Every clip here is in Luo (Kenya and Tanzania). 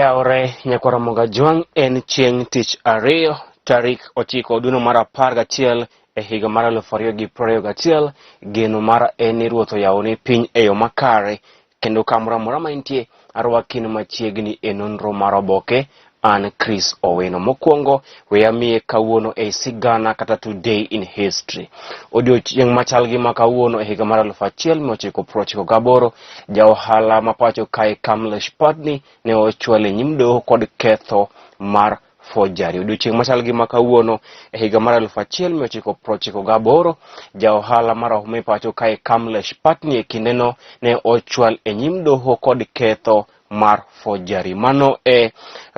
Yaore nyakwara Monga Jwang en chieng' tich ariyo tarik 9 dwe mar 11 e higa mar 2021. Geno mara en ni Ruoth oyawone piny e yo makare kendo kamoro amora ma intie arwakin machiegni e nonro mar oboke. An Chris Owino. Mokwongo weya miye kawuono e sigana kata today in history. Odiochieng' machal gi ma kawuono e higa mar 1998 ja ohala ma pacho kae Kamlesh Padni ne ochwal e nyim doho kod ketho mar forgery. Odiochieng' machal gi ma kawuono e higa mar 1998 ja ohala mar ohala pacho kae Kamlesh Padni e kindeno ne ochwal e nyim doho kod ketho mar forgery. Mano e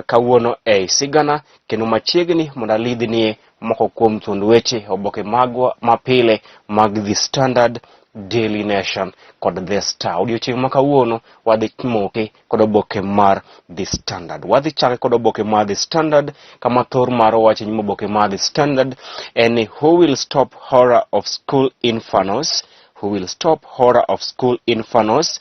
kawuono e sigana kendo machiegni mondo alidhnie moko kuom thuond weche oboke magwa mapile mag The Standard, Daily Nation kod The Star. Odiochieng' ma kawuono wadhi moke kod oboke mar The Standard. Wadhi chake kod oboke mar The Standard kama thor mar wache nyimo oboke mar The Standard en who will stop horror of school infernos. Who will stop horror of school infernos?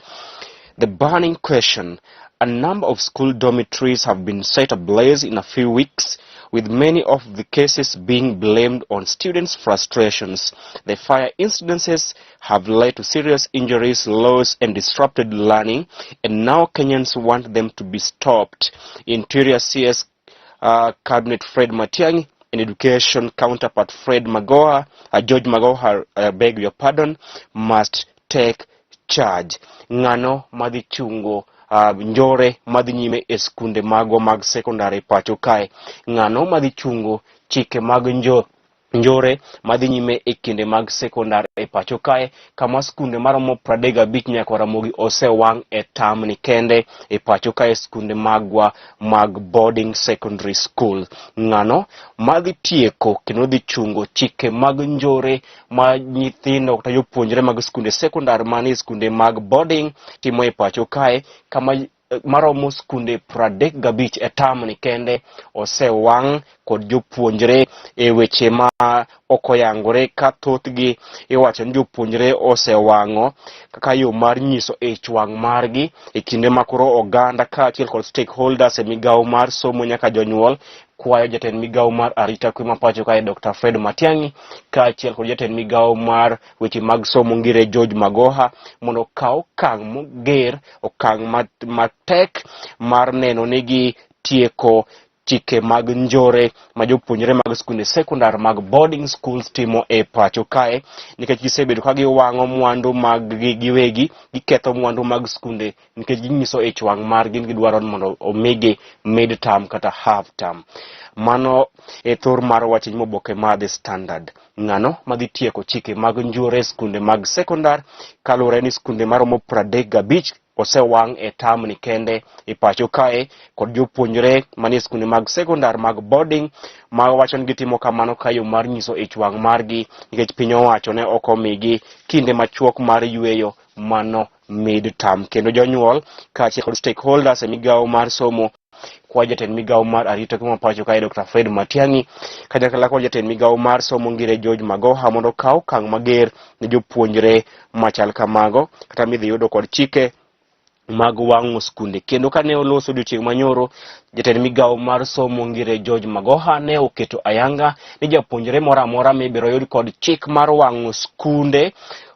The burning question. A number of school dormitories have been set ablaze in a few weeks, with many of the cases being blamed on students' frustrations. The fire incidences have led to serious injuries, loss, and disrupted learning, and now Kenyans want them to be stopped. Interior CS Cabinet Fred Matiang'i and Education counterpart George Magoha, beg your pardon, must take charge. Ngano madhi chungo njore madhi nyime e skunde magwa mag sekondari pacho kae. Ngano madhi chungo chike mag njore madhi nyime e kinde mag sekondari e pacho kae, kama skunde maromo 35 nyakwara mogi osewang' e tamni kende e pacho kae, skunde magwa mag boarding secondary school. Ngano madhi tieko kendo dhi chungo chike mag njore ma nyithindo kata jopuonjre mag skunde sekondari mani skunde mag boarding timo e pacho kae, kama maromo skunde 35 e tamni kende osewang' kod jopuonjre e weche ma okoyangore, ka thothgi iwacho ni jopuonjre osewang'o kaka yo mar nyiso ich wang' margi e kinde makoro oganda kaachiel kod stakeholders e migawo mar somo nyaka jonyuol kwayo jatend migawo mar arita kwe mapacho kae Dr. Fred Matiang'i kaachiel kod jatend migawo mar weche mag somo ngire George Magoha mondo kaw okang' moger, okang' matek mar neno ni gi tieko chike mag njore ma jopuonjre mag skunde sekondar mag boarding schools timo e pacho kae, nikech gisebedo ka giwang'o mwandu mag giwegi, giketho mwandu mag skunde nikech ginyiso ich wang' margi, gidwaro mondo omigi mid term kata half term. Mano e thor mar wache nyimo oboke mar The Standard. Ng'ano madhi tieko chike mag njore skunde mag sekondar kaluwore ni skunde maromo 35 osewang' e tamni kende e pacho kae, kod jopuonjre manie skunde mag sekondar mag boarding ma wacho ni gitimo kamano kayo mar nyiso ich wang' margi nikech piny owacho ne ok omigi kinde machuok mar yweyo, mano mid term. Kendo jonyuol kaachiel kod stakeholders e migawo mar somo kwa jatend migawo mar arita kwe mapacho kae Dr. Fred Matiang'i kanyakla kod jatend migawo mar somo ngire George Magoha mondo kaw okang' mager ne jopuonjre machal kamago kata midhi yudo kod chike mag wang'o skunde. Kendo kane oloso odiochieng' manyoro, jatend migawo mar somo ngire George Magoha ne oketo ayanga ni japuonjre moro amora mibiro yud kod chik mar wang'o skunde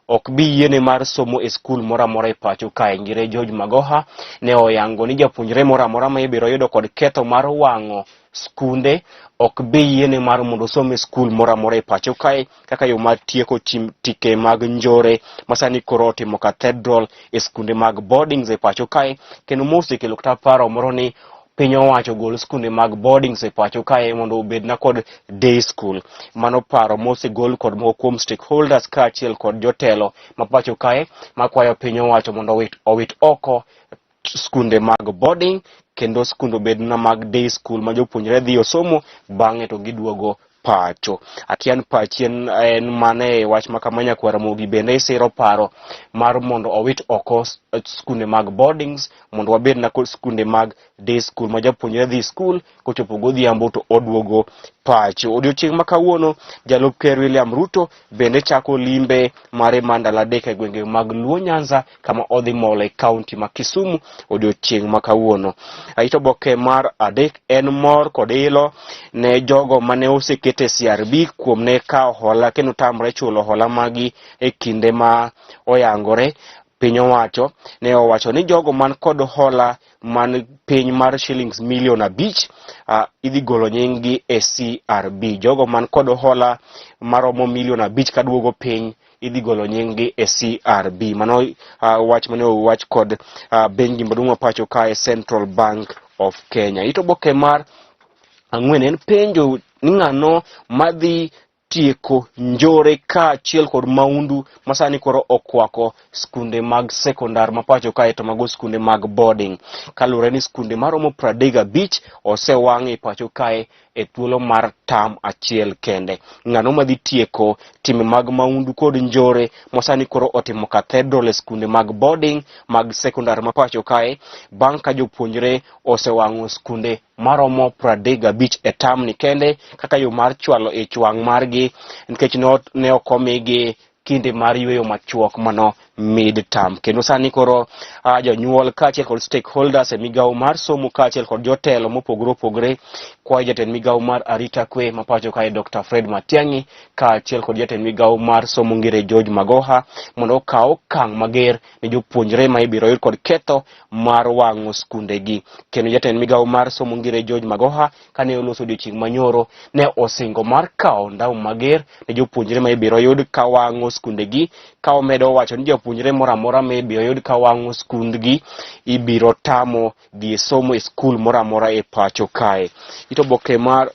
ok bi yiene mar somo e skul moro amora e pacho kae. Ngire George Magoha ne oyango ni japuonjre moro amora ma ibiro yudo kod ketho mar wang'o skunde ok bi yiene mar mondo some e skul moro amora e pacho kae, kaka yo mar tieko tike mag njore masani koro otimo cathedral e skunde mag boardings e pacho kae, kendo mosekelo kata paro moro ni piny owacho gol skunde mag boardings e pacho kae mondo obedna kod day school. Mano paro mosegol kod moko kuom stakeholders kaachiel kod jotelo ma pacho kae makwayo piny owacho mondo owit oko skunde mag boarding kendo skunde obedna mag day school ma jopuonjre dhi osomo bang'e to giduogo pacho. Akian pachien en mane wach makama nyakwara mogi bende isiro paro mar mondo owit oko skunde mag boardings mondo wabed na kod skunde mag day school ma japuonjre dhi school kochopo godhiambo to oduogo pacho. Odiochieng' ma kawuono Jalup Ker William Ruto bende chako limbe mare mandala adek e gwenge mag Luo Nyanza kama odhi mole kaunti ma Kisumu odiochieng' ma kawuono. Aito boke mar adek en mor kod ilo ne jogo mane osekete CRB kuom ne kao hola kendo tamre chulo hola magi e kinde ma oyangore. Piny owacho ne owacho ni jogo man kod hola man piny mar shillings milion 5 idhi golo nyinggi e CRB. Jogo man kod hola maromo milion 5 kaduogo piny idhi golo nyinggi e CRB. Mano wach mane owach kod bengi maduong' ma pacho kae, Central Bank of Kenya. Ito boke mar ang'wen en penjo ni ng'ano madhi tieko njore ka achiel kod maundu masani koro okwako skunde mag sekondar mapacho kae to mago skunde mag boarding. Kalure ni skunde maromo 35 osewang' e pacho kae e thuolo mar tam achiel kende. Ng'ano madhi tieko time mag maundu kod njore masani koro otimo cathedral e skunde mag boarding mag sekondar mapacho kae bang' ka jopuonjre osewang'o skunde maromo 35 e tam ni kende kaka yo mar chwalo e chwang' margi nikech ne okomigi kinde mar yweyo machuok mano mid term. Kendo sani koro jonyuol kaachiel kod stakeholders e migao mar somo kaachiel kod jotelo mopogore opogore kwa jatend migao mar arita kwe mapacho kae Dr. Fred Matiang'i kaachiel kod jatend migao mar somo ngire George Magoha mondo okaw okang' mager ne jopuonjre ma ibiro yud kod ketho mar wang'o skundegi. Kendo jatend migao mar somo ngire George Magoha kane oloso odiochieng' manyoro ne osingo mar kawo ndao mager ne jopuonjre ma ibiro yud ka wang'o skundegi, ka omedo wacho ni jopuonjre moramora ma ibiro yud ka wang'o skundgi ibiro tamo gi somo e skul moramora e pacho kae. Ito boke mar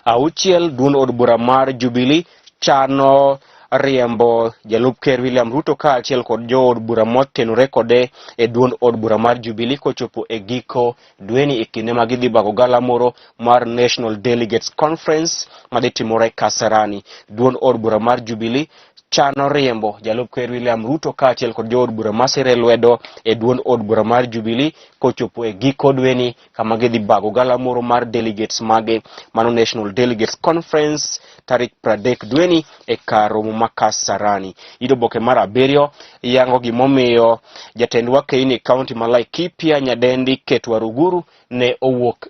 auchiel, duond od bura mar Jubilee chano riembo Jalup Ker William Ruto kaachiel kod jo od bura motenore kode e duond od bura mar Jubilee kochopo e giko dweni e kinde ma gidhi bago galamoro mar National Delegates Conference madhi timore Kasarani. Duond od bura mar Jubilee chano riembo Jalup Ker William Ruto kaachiel kod jo od bura masire lwedo e duond od bura mar Jubilee kochopo e giko dweni kama gidhi bago galamoro mar delegates mage mano National Delegates Conference tarik 30 dweni e kar romo ma Kasarani. Ido boke mar 7 yango gimomiyo jatendwa Keini County ma Laikipia nyadendi Ketwa Ruguru ne owuok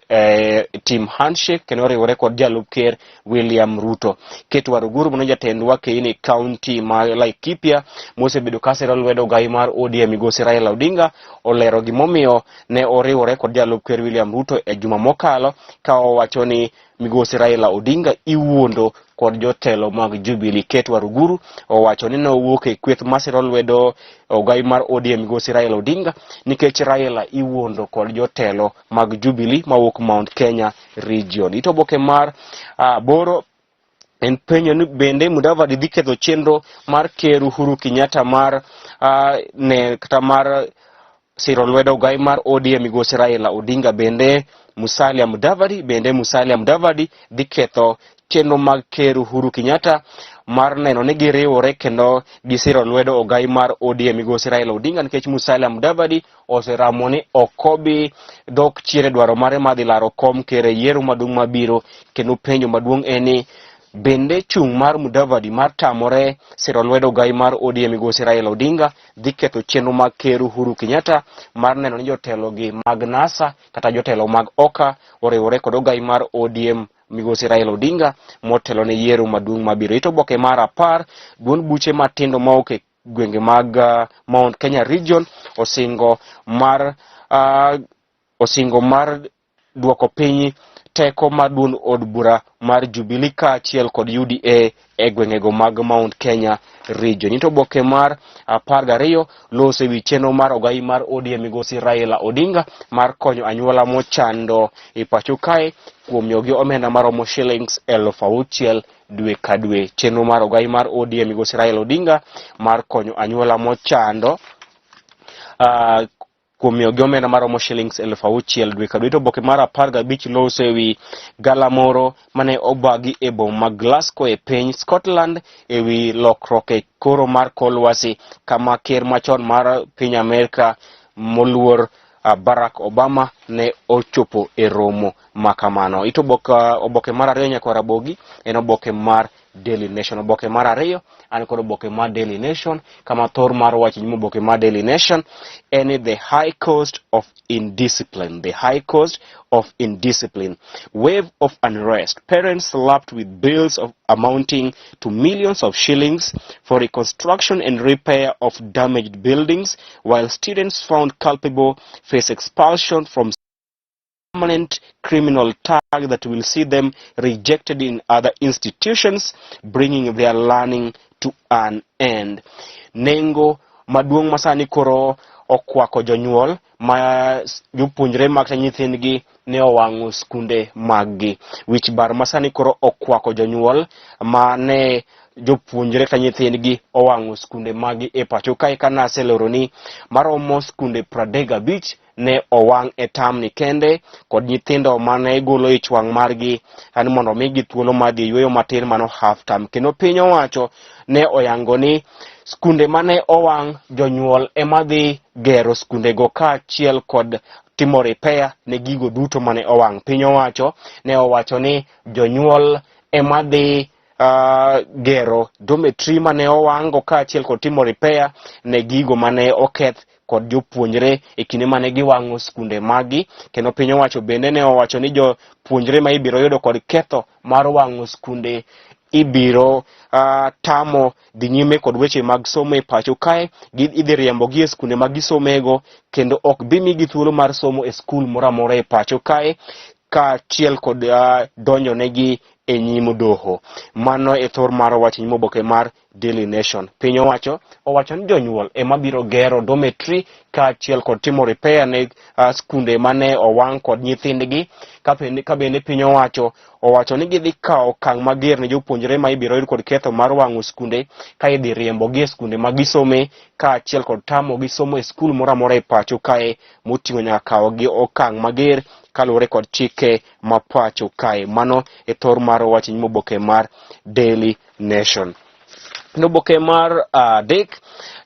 team handshake kendo riwore kod Jalup Ker William Ruto. Ketwa Ruguru mono jatendwa Keini County ma Laikipia mosebedo kasero lwedo gai mar ODM migosi Raila Odinga olero gimomiyo ne oriwore kod Jalup Ker William Ruto e juma mokalo ka owacho ni migosi Raila Odinga iwuondo kod jotelo mag Jubilee. Ketwa Ruguru owacho ni nowuok e kweth masiro lwedo ogai mar ODM migosi Raila Odinga nikech Raila iwuondo kod jotelo mag Jubilee mawuok Mount Kenya region. Ito boke mar boro en penjo ni bende Mudavadi dhi ketho chenro mar Ker Uhuru Kenyatta mar ne kata mar siro lwedo gai mar ODM migosi Raila Odinga. Bende Musalia Mudavadi dhi ketho chenro mag Ker Uhuru Kenyatta mar neno ni giriwore kendo gisiro lwedo ogai mar ODM migosi Raila Odinga nikech Musalia Mudavadi oseramo ni okobi dok chiere dwaro mare madhi laro kom ker e yiero maduong' mabiro. Kendo penjo maduong' en ni bende chung' mar Mudavadi mar tamore siro lwedo gai mar ODM migosi Raila Odinga dhi ketho chenro mag Ker Uhuru Kenyatta mar neno ni jotelo gi mag NASA kata jotelo mag OKA oriwore kod ogai mar ODM migosi Raila Odinga motelo ne yiero maduong' mabiro. Ito boke mar 10 duond buche matindo maok e gwenge mag Mount Kenya region osingo mar duoko piny teko maduong' od bura mar Jubilee kaachiel kod UDA e gwengego mag Mount Kenya region. Ito boke mar 12 lose wi chenro mar ogai mar ODM migosi Raila Odinga mar konyo anyuola mochando e pacho kae kuom miyogi omenda maromo shillings 6,000 dwe ka dwe. Chenro mar ogai mar ODM migosi Raila Odinga mar konyo anyuola mochando kuom miyogi omenda maromo shillings 6,000 dwe ka dwe. To oboke mar 15 loso ewi gala moro mane obagi e boma ma Glasgow e piny Scotland ewi lokruok e koro mar kor lwasi, kama ker machon mar piny Amerika moluor Barack Obama ne ochopo e romo makamano. Ito oboke mar ariyo nyaka rabogi en oboke mar Daily Nation. Oboke mar ariyo an kod oboke mar Daily Nation, kama thor mar wach nyimo oboke mar Daily Nation en the high cost of indiscipline. The high cost of indiscipline. Wave of unrest. Parents slapped with bills of amounting to millions of shillings for reconstruction and repair of damaged buildings, while students found culpable face expulsion from permanent criminal tag that will see them rejected in other institutions, bringing their learning to an end. Nengo maduong' masani koro okwako jonyuol ma jopuonjre mag nyithindgi ne owang'o skunde maggi. Wich bar masani koro okwako jonyuol ma ne jopuonjre ka nyithindgi owang'o skunde maggi e pacho kae, kana aseloro ni maromo skunde 35 ne owang' e tamni kende, kod nyithindo mane golo ich wang' margi ani mondo migi thuolo mar dhi yweyo matin mano half term. Kendo piny owacho ne oyango ni skunde mane owang' jonyuol ema dhi gero skunde go kaachiel kod timo repair ne gigo duto mane owang'. Piny owacho ne owacho ni jonyuol ema dhi gero dormitory mane owang' kaachiel kod timo repair ne gigo mane oketh kod jopuonjre e kinde mane giwang'o skunde magi. Kendo piny owacho bende ne owacho ni jopuonjre ma ibiro yudo kod ketho mar wang'o skunde ibiro tamo dhi nyime kod weche mag somo e pacho kae. Idhi riembogi e skunde ma gisomego, kendo ok bi migi thuolo mar somo e skul moro amora e pacho kae, kaachiel kod donjo negi e nyim doho. Mano e thor mar wach nyimo oboke mar Daily Nation. Piny owacho ni jonyuol ema biro gero dormitory kaachiel kod timo repair ne skunde mane owang' kod nyithindgi. Ka bende piny owacho ni gidhi kawo okang' mager ne jopuonjre ma ibiro yud kod ketho mar wang'o skunde ka idhi riembogi e skunde ma gisome, kaachiel kod tamo gi somo e skul moro amora e pacho kae, moting'o nyaka kawogi okang' mager kaluwore kod chike ma pacho kae. Mano e thor mar wach nyimo oboke mar Daily Nation. Oboke mar adek,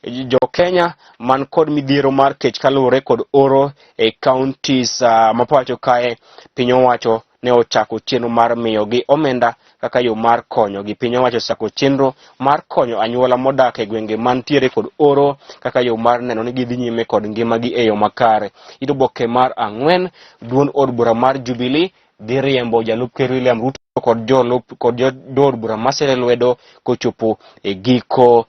jo Kenya man kod midhiero mar kech kaluwore kod oro e counties ma pacho kae, piny owacho ne ochako chenro mar miyogi omenda kaka yo mar konyogi. Piny owacho osako chenro mar konyo anyuola modak e gwenge mantiere kod oro kaka yo mar neno ni gidhi nyime kod ngimagi e yo makare. Ito oboke mar 4, duond od bura mar Jubilee dhi riembo jalup ker William Ruto kod jood bura masere lwedo kochopo e giko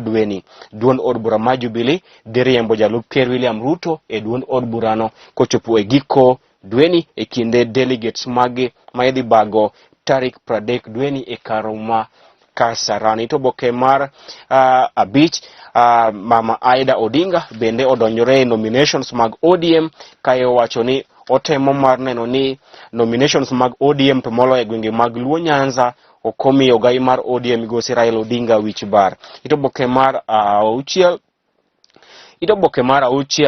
dweni. Duond od bura mar Jubilee dhi riembo jalup ker William Ruto e duond od burano kochopo e giko dweni e kinde delegates magi ma idhi bago tarik 30 dweni e karuma Kasarani. To oboke mar 5, Mama Aida Odinga bende odonjore e nominations mag ODM kae owacho ni otemo mar neno ni nominations mag ODM to molo e gwenge mag Luo Nyanza okomiyo gai mar ODM Migosi Raila Odinga wich bar. Ito oboke mar 6,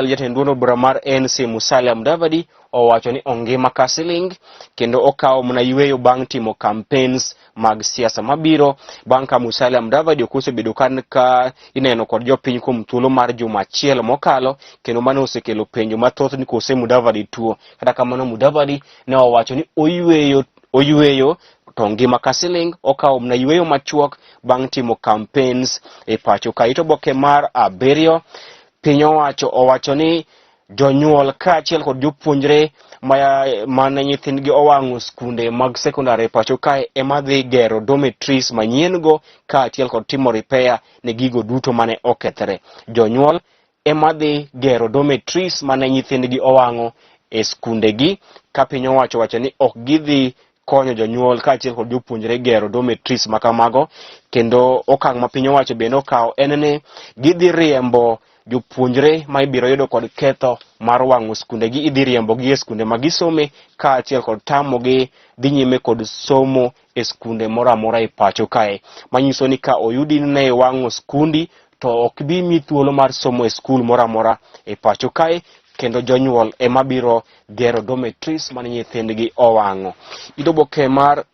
jatend duond bura mar NC Musalia Mudavadi owacho ni ongima ka siling, kendo okawo mna yweyo bang' timo campaigns mag siasa mabiro bang' ka Musalia Mudavadi okosebedo ka ineno kod jopiny kuom thuolo mar juma achiel mokalo, kendo mano osekelo penjo mathoth ni kose Mudavadi tuo. Kata kamano Mudavadi ne owacho ni oyweyo to ngima ka siling, okawo mna yweyo machuok bang' timo campaigns e pacho ka. Ito oboke mar 7, piny owacho ni jonyuol kaachiel kod jopuonjre mane nyithindgi owang'o skunde mag sekondari e pacho kae ema dhi gero dormitories manyien go kaachiel kod timo repair ne gigo duto mane okethre. Jonyuol ema dhi gero dormitories mane nyithindgi owang'o e skundegi, ka piny owacho ni ok gidhi konyo jonyuol kaachiel kod jopuonjre gero dormitories makamago. Kendo okang' ma piny owacho bende okawo en ni gidhi riembo jopuonjre ma ibiro yudo kod ketho mar wang'o skundegi, idhi riembogi e skunde ma gisome kaachiel kod tamogi dhi nyime kod somo e skunde moro amora e pacho kae. Manyiso ni ka oyudi ne wang'o skundi to ok bi mi thuolo mar somo e skul moro amora e pacho kae, kendo jonyuol ema biro gero dormitories mane nyithindgi owang'o. Oboke mar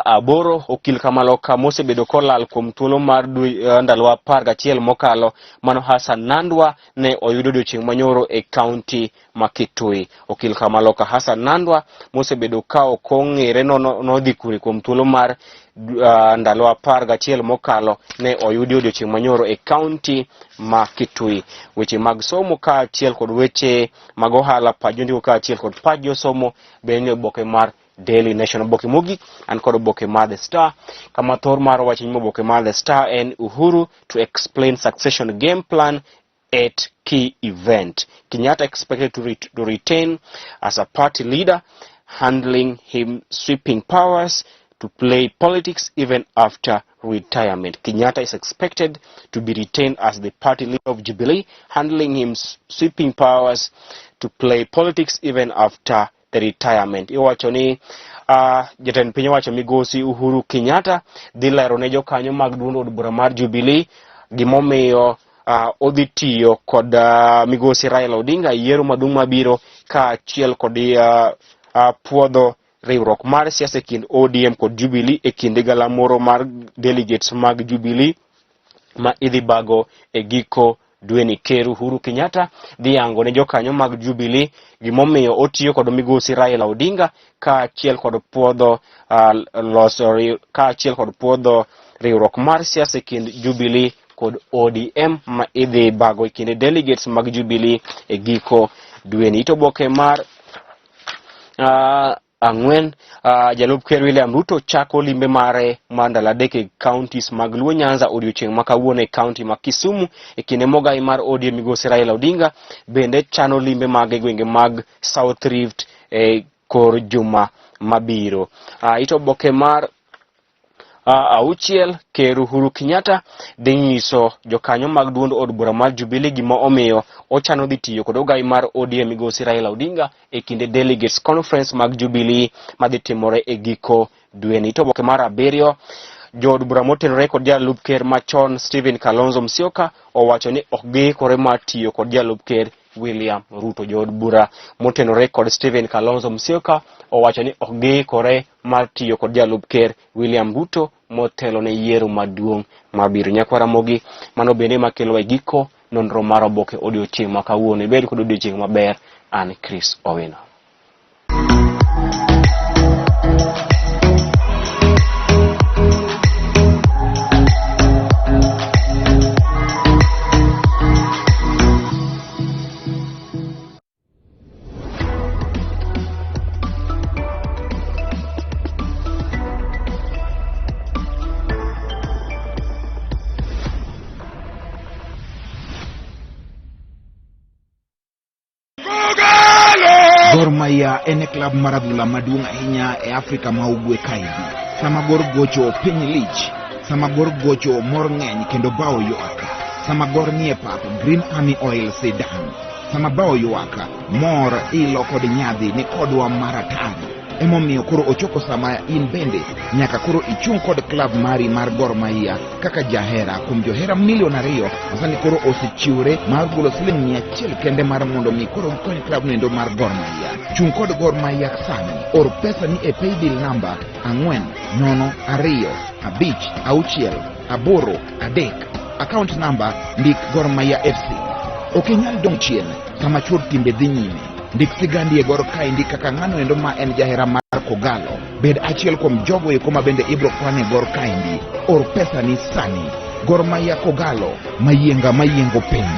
aboro, okil Kamaloka mosebedo kolal kuom thuolo mar ndalo 11 mokalo, mano Hassan Nandwa ne oyudo odiochieng' manyoro e kaunti ma Kitui. Okil Kamaloka Hassan Nandwa mosebedo ka ok ong'ere nodhi kure kuom thuolo mar ndalo 11 mokalo, ne oyudi odiochieng' manyoro e kaunti ma Kitui. Weche mag somo kaachiel kod weche mag ohala, pajondiko kaachiel kod paj josomo bende oboke mar Daily Nation. Oboke mogik an kod oboke mar The Star, kama thor mar wach nyimo oboke mar The Star en Uhuru to explain succession game plan at key event. Kenyatta expected to retain as a party leader, handling him sweeping powers to play politics even after retirement. Kenyatta is expected to be retained as the party leader of Jubilee, handling him sweeping powers to play politics even after the retirement. Iwacho ni jatend piny owacho migosi Uhuru Kenyatta dhi lero ne jokanyo mag duond od bura mar Jubilee gimomiyo odhi tiyo kod migosi Raila Odinga yiero maduong' mabiro, kaachiel kod puodho riwruok mar siasa kind ODM kod Jubilee e kinde galamoro mar delegates mag Jubilee ma idhi bago e giko dweni. Ker Uhuru Kenyatta dhi yango ne jokanyo mag Jubilee gimomiyo otiyo kod migosi Raila Odinga kaachiel kod puodho riwruok mar siasa kind Jubilee kod ODM ma idhi bago e kinde delegates mag Jubilee e giko dweni. Itoboke mar ang'wen, Jalup Ker William Ruto chako limbe mare mar ndalo 3 e counties mag Luo Nyanza odiochieng' ma kawuono e county ma Kisumu. E kinde mogai mar ODM migosi Raila Odinga bende chano limbe mag gwenge mag South Rift e kor juma mabiro. Itoboke mar auchiel, Ker Uhuru Kenyatta dhi nyiso jokanyo mag duond od bura mar Jubilee gima omiyo ochano dhi tiyo kod ogai mar ODM migosi Raila Odinga e kinde delegates conference mag Jubilee madhi timore e giko dweni. Itoboke mar 7, jood bura motenore kod Jalup Ker machon Stephen Kalonzo Musyoka owacho ni ok giikore mar tiyo kod Jalup Ker William Ruto. Jood bura motenore kod Stephen Kalonzo Musyoka owacho ni ok giikore mar tiyo kod Jalup Ker William Ruto motelo ne yiero maduong' mabiro. Nyakwara mogi, mano bende makelo e giko nonro mar oboke odiochieng' ma kawuono. Ibed kod odiochieng' maber. An Chris Owino. Gor Mahia en klab mar adhula maduong' ahinya e Afrika ma ugwe kaidi. Sama Gor gocho piny lich, sama Gor gocho mor ng'eny kendo bao ywak, sama Gor nie pap Green Army Oil Sedan, sama bao ywak mor ilo kod nyadhi ni kodwa maratari. Emomiyo koro ochoko sama in bende nyaka koro ichung kod klab mari mar Gor Mahia kaka jahera. Kuom johera milion 2 masani koro osechiwre mar golo siling 100 kende mar mondo mi koro kony klab nendo mar Gor Mahia. Chung kod Gor Mahia sani, or pesa ni e paybill number 4025683. Account number ndik Gor Mahia FC. Okinyal dong chien sama chur timbe dhi nyime. Ndik sigandi e Gor Kaindi kaka ng'ano endo ma en jahera mar Kogalo. Bed achiel kuom jogo eko ma bende ibro kwane Gor Kaindi. Or pesa ni sani. Gor Mahia Kogalo, mayiengo piny.